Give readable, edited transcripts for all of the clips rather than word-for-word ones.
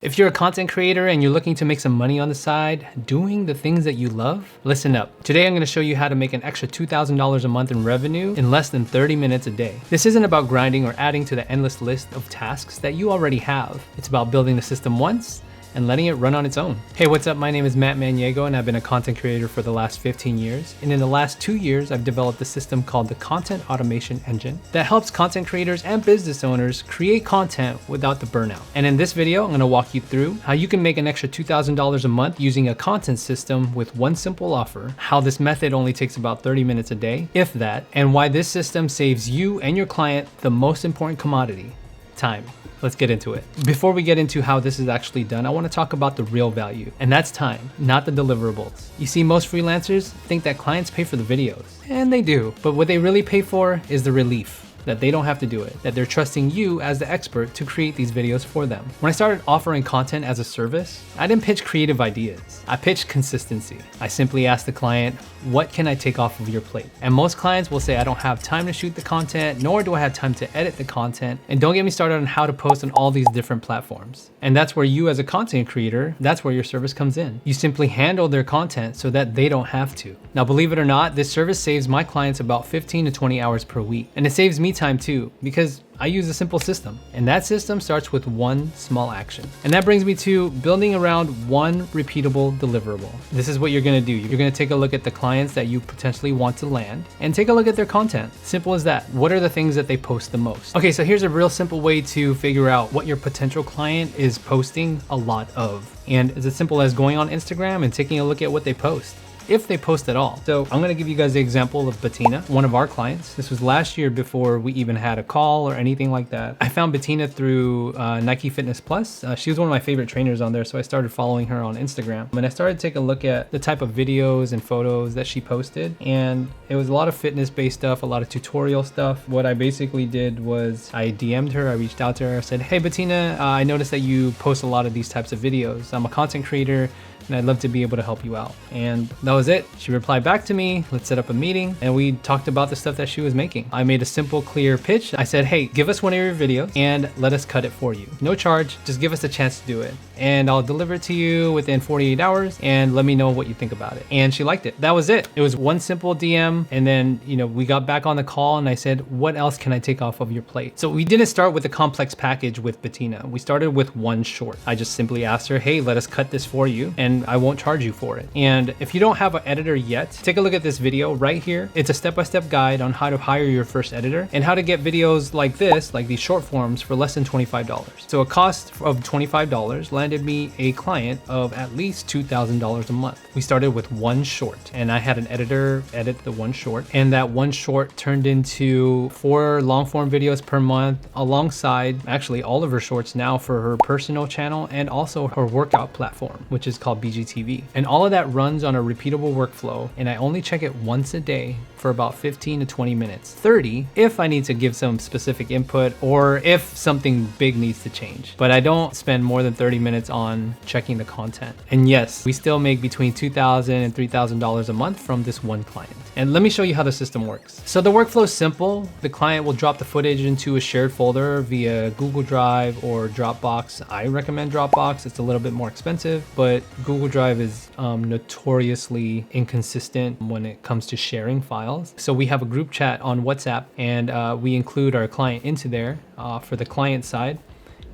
If you're a content creator and you're looking to make some money on the side, doing the things that you love, listen up. Today I'm gonna show you how to make an extra $2,000 a month in revenue in less than 30 minutes a day. This isn't about grinding or adding to the endless list of tasks that you already have. It's about building the system once and letting it run on its own. Hey, what's up? My name is Matt Maniego and I've been a content creator for the last 15 years. And in the last 2 years, I've developed a system called the Content Automation Engine that helps content creators and business owners create content without the burnout. And in this video, I'm gonna walk you through how you can make an extra $2,000 a month using a content system with one simple offer, how this method only takes about 30 minutes a day, if that, and why this system saves you and your client the most important commodity, time. Let's get into it. Before we get into how this is actually done, I want to talk about the real value, and that's time, not the deliverables. You see, most freelancers think that clients pay for the videos, and they do, but what they really pay for is the relief that they don't have to do it, that they're trusting you as the expert to create these videos for them. When I started offering content as a service, I didn't pitch creative ideas. I pitched consistency. I simply asked the client, what can I take off of your plate? And most clients will say, I don't have time to shoot the content, nor do I have time to edit the content. And don't get me started on how to post on all these different platforms. And that's where you as a content creator, that's where your service comes in. You simply handle their content so that they don't have to. Now, believe it or not, this service saves my clients about 15 to 20 hours per week. And it saves me time too, because I use a simple system, and that system starts with one small action. And that brings me to building around one repeatable deliverable. This is what you're gonna do. You're gonna take a look at the clients that you potentially want to land and take a look at their content. Simple as that. What are the things that they post the most? Okay, so here's a real simple way to figure out what your potential client is posting a lot of. And it's as simple as going on Instagram and taking a look at what they post, if they post at all. So I'm gonna give you guys the example of Betina, one of our clients. This was last year before we even had a call or anything like that. I found Betina through Nike Fitness Plus. She was one of my favorite trainers on there, so I started following her on Instagram. And I started to take a look at the type of videos and photos that she posted. And it was a lot of fitness-based stuff, a lot of tutorial stuff. What I basically did was I DM'd her, I reached out to her, I said, hey Betina, I noticed that you post a lot of these types of videos. I'm a content creator, and I'd love to be able to help you out. And that was it. She replied back to me, let's set up a meeting, and we talked about the stuff that she was making. I made a simple, clear pitch. I said, hey, give us one of your videos and let us cut it for you. No charge, just give us a chance to do it. And I'll deliver it to you within 48 hours and let me know what you think about it. And she liked it. That was it. It was one simple DM. And then, we got back on the call and I said, what else can I take off of your plate? So we didn't start with a complex package with Betina. We started with one short. I just simply asked her, hey, let us cut this for you and I won't charge you for it. And if you don't have an editor yet, take a look at this video right here. It's a step-by-step guide on how to hire your first editor and how to get videos like this, like these short forms, for less than $25. So a cost of $25 landed me a client of at least $2,000 a month. We started with one short and I had an editor edit the one short, and that one short turned into 4 long form videos per month, alongside actually all of her shorts now for her personal channel and also her workout platform, which is called BGTV. And all of that runs on a repeatable workflow, and I only check it once a day for about 15 to 20 minutes, 30 if I need to give some specific input or if something big needs to change. But I don't spend more than 30 minutes on checking the content. And yes, we still make between $2,000 and $3,000 a month from this one client. And let me show you how the system works. So the workflow is simple. The client will drop the footage into a shared folder via Google Drive or Dropbox. I recommend Dropbox. It's a little bit more expensive, but Google Drive is notoriously inconsistent when it comes to sharing files. So we have a group chat on WhatsApp, and we include our client into there for the client side,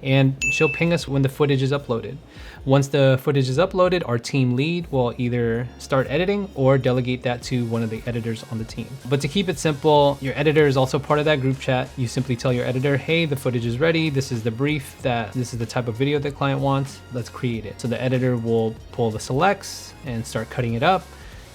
and she'll ping us when the footage is uploaded. Once the footage is uploaded, our team lead will either start editing or delegate that to one of the editors on the team. But to keep it simple, your editor is also part of that group chat. You simply tell your editor, hey, the footage is ready. This is the brief, this is the type of video the client wants. Let's create it. So the editor will pull the selects and start cutting it up.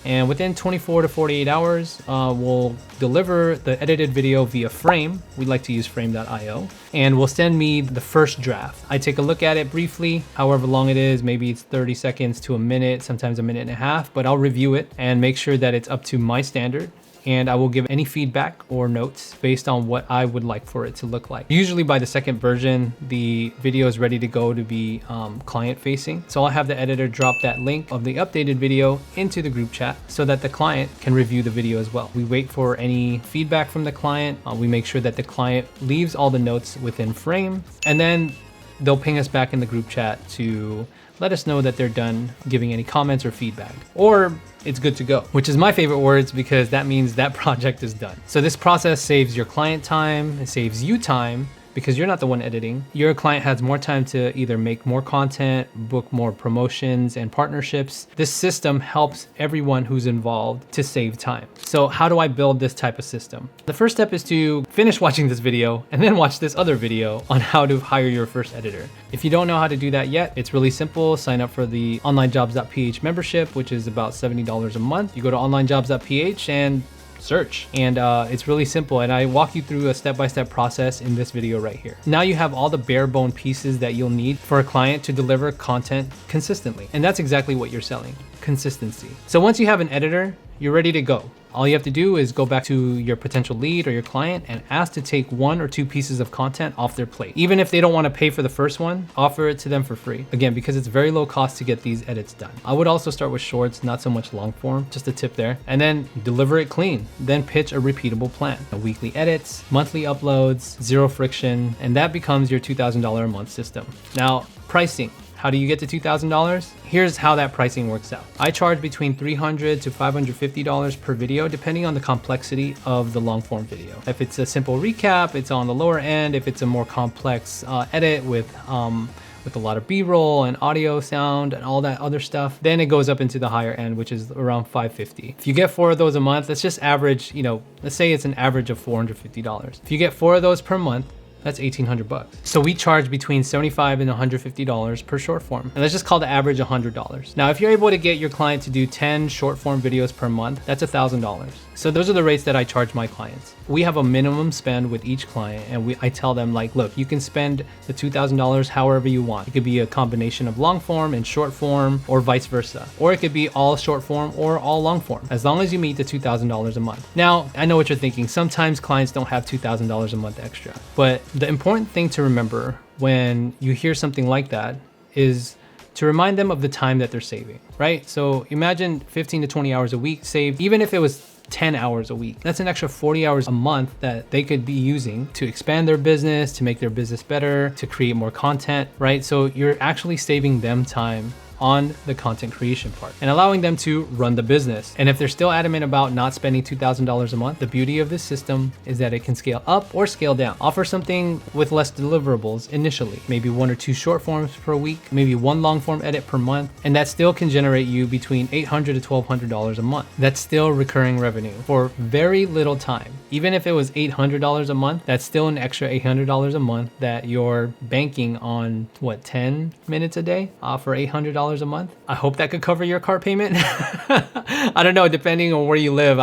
And within 24 to 48 hours, we'll deliver the edited video via Frame. We like to use frame.io, and will send me the first draft. I take a look at it briefly, however long it is, maybe it's 30 seconds to a minute, sometimes a minute and a half, but I'll review it and make sure that it's up to my standard. And I will give any feedback or notes based on what I would like for it to look like. Usually by the second version, the video is ready to go to be client facing. So I'll have the editor drop that link of the updated video into the group chat so that the client can review the video as well. We wait for any feedback from the client. We make sure that the client leaves all the notes within Frame, and then they'll ping us back in the group chat to let us know that they're done giving any comments or feedback, or it's good to go, which is my favorite words because that means that project is done. So this process saves your client time, it saves you time, because you're not the one editing. Your client has more time to either make more content, book more promotions and partnerships. This system helps everyone who's involved to save time. So how do I build this type of system? The first step is to finish watching this video and then watch this other video on how to hire your first editor. If you don't know how to do that yet, it's really simple. Sign up for the onlinejobs.ph membership, which is about $70 a month. You go to onlinejobs.ph and search, and it's really simple, and I walk you through a step-by-step process in this video right here. Now you have all the bare bone pieces that you'll need for a client to deliver content consistently, and that's exactly what you're selling: consistency. So once you have an editor, you're ready to go. All you have to do is go back to your potential lead or your client and ask to take 1 or 2 pieces of content off their plate. Even if they don't want to pay for the first one, offer it to them for free. Again, because it's very low cost to get these edits done. I would also start with shorts, not so much long form, just a tip there. And then deliver it clean. Then pitch a repeatable plan. Weekly edits, monthly uploads, 0 friction, and that becomes your $2,000 a month system. Now, pricing. How do you get to $2,000? Here's how that pricing works out. I charge between $300 to $550 per video, depending on the complexity of the long form video. If it's a simple recap, it's on the lower end. If it's a more complex edit with a lot of B-roll and audio, sound, and all that other stuff, then it goes up into the higher end, which is around $550. If you get 4 of those a month, let's just average, let's say it's an average of $450. If you get 4 of those per month, that's $1,800. So we charge between $75 and $150 per short form. And let's just call the average $100. Now, if you're able to get your client to do 10 short form videos per month, that's $1,000. So those are the rates that I charge my clients. We have a minimum spend with each client, and I tell them, like, look, you can spend the $2,000 however you want. It could be a combination of long form and short form, or vice versa. Or it could be all short form or all long form, as long as you meet the $2,000 a month. Now, I know what you're thinking. Sometimes clients don't have $2,000 a month extra, but the important thing to remember when you hear something like that is to remind them of the time that they're saving, right? So imagine 15 to 20 hours a week saved, even if it was 10 hours a week. That's an extra 40 hours a month that they could be using to expand their business, to make their business better, to create more content, right? So you're actually saving them time on the content creation part and allowing them to run the business. And if they're still adamant about not spending $2,000 a month, the beauty of this system is that it can scale up or scale down. Offer something with less deliverables initially, maybe 1 or 2 short forms per week, maybe 1 long form edit per month, and that still can generate you between $800 to $1,200 a month. That's still recurring revenue for very little time. Even if it was $800 a month, that's still an extra $800 a month that you're banking on, 10 minutes a day for $800 a month. I hope that could cover your car payment. I don't know, depending on where you live.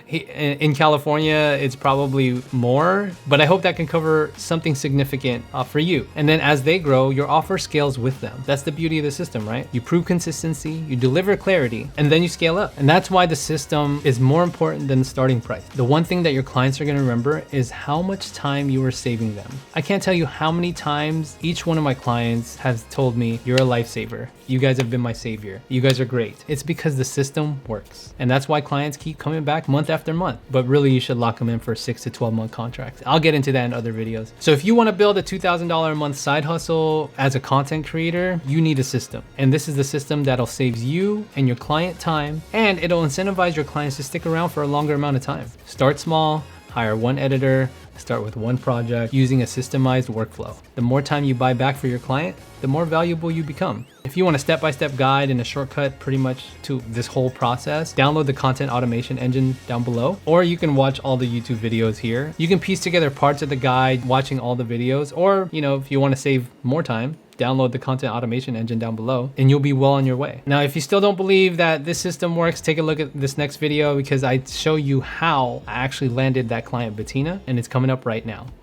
In California, it's probably more, but I hope that can cover something significant for you. And then as they grow, your offer scales with them. That's the beauty of the system, right? You prove consistency, you deliver clarity, and then you scale up. And that's why the system is more important than the starting price. The one thing that your clients are gonna remember is how much time you are saving them. I can't tell you how many times each one of my clients has told me, you're a lifesaver. You guys have been my savior. You guys are great. It's because the system works. And that's why clients keep coming back month after month. But really, you should lock them in for 6 to 12 month contracts. I'll get into that in other videos. So if you want to build a $2,000 a month side hustle as a content creator, you need a system. And this is the system that'll save you and your client time, and it'll incentivize your clients to stick around for a longer amount of time. Start small, hire 1 editor, start with 1 project using a systemized workflow. The more time you buy back for your client, the more valuable you become. If you want a step-by-step guide and a shortcut pretty much to this whole process, download the content automation engine down below, or you can watch all the YouTube videos here. You can piece together parts of the guide watching all the videos, or if you want to save more time, download the content automation engine down below and you'll be well on your way. Now, if you still don't believe that this system works, take a look at this next video because I show you how I actually landed that client Betina, and it's coming up right now.